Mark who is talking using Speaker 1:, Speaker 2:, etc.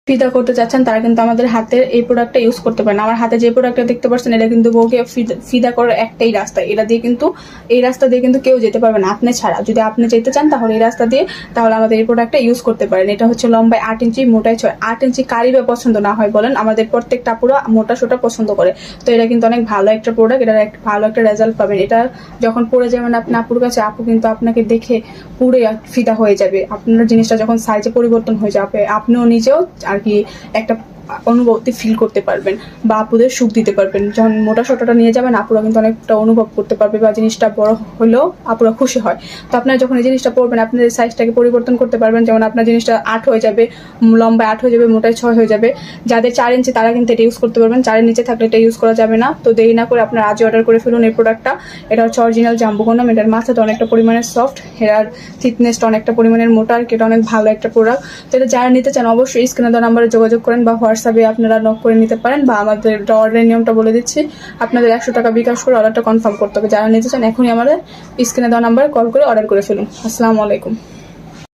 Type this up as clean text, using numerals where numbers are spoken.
Speaker 1: ফিদা করতে চাচ্ছেন তারা কিন্তু আমাদের হাতের এই প্রোডাক্টটা ইউজ করতে পারেন। আমার হাতে যে প্রোডাক্টটা দেখতে পাচ্ছেন এটা কিন্তু বউকে ফিদা করার একটাই রাস্তা। এটা দিয়ে কিন্তু এই রাস্তা দিয়ে কিন্তু কেউ যেতে পারবে না আপনি ছাড়া। যদি আপনি যেতে চান তাহলে এই রাস্তা দিয়ে তাহলে আমাদের এই প্রোডাক্টটা ইউজ করতে পারেন। এটা হচ্ছে লম্বায় 8 ইঞ্চি, মোটায় 6। 8 ইঞ্চি কারই বা পছন্দ না হয় বলেন, আমাদের প্রত্যেকটা পুরো মোটা সোটা পছন্দ করে। তো এটা কিন্তু অনেক ভালো একটা প্রোডাক্ট, এটার ভালো একটা রেজাল্ট পাবেন। এটা যখন পরে যাবেন আপনি আপুর কাছে, আপু কিন্তু আপনাকে দেখে পুরো ফিদা হয়ে যাবে। আপনার জিনিসটা যখন সাইজে পরিবর্তন হয়ে যাবে আপনিও নিজেও আর কি একটা অনুভূতি ফিল করতে পারবেন বা আপুদের সুখ দিতে পারবেন। যখন মোটা সোটাটা নিয়ে যাবেন আপুরা কিন্তু অনেকটা অনুভব করতে পারবে বা জিনিসটা বড় হলেও আপুরা খুশি হয়। তো আপনারা যখন এই জিনিসটা পরবেন আপনাদের সাইজটাকে পরিবর্তন করতে পারবেন। যেমন আপনার জিনিসটা 8 হয়ে যাবে, লম্বায় 8 হয়ে যাবে, মোটায় 6 হয়ে যাবে। যাদের 4 ইঞ্চি তারা কিন্তু এটা ইউজ করতে পারবেন, 4-এর নিচে থাকলে এটা ইউজ করা যাবে না। তো দেরি না করে আপনারা আজই অর্ডার করে ফেলুন এই প্রোডাক্টটা। এটা হচ্ছে অরিজিনাল জাম্বো কন্ডম। এটার মাথাটা অনেকটা পরিমাণে সফট, এটার থিকনেসটা অনেকটা পরিমাণের মোটা, আর এটা অনেক ভালো একটা প্রোডাক্ট। তো এটা যারা নিতে চান অবশ্যই স্ক্রিনে দেওয়া নাম্বারে যোগাযোগ করেন বা হোয়াটসঅ্যাপে আপনারা নক করে নিতে পারেন। বা আমাদের অর্ডারের নিয়মটা বলে দিচ্ছি, আপনাদের 100 টাকা বিকাশ করে অর্ডারটা কনফার্ম করতে হবে। যারা নিতে চান এখনই আমাদের স্ক্রিনে দেওয়া নাম্বারে কল করে অর্ডার করে ফেলুন। আসসালামু আলাইকুম।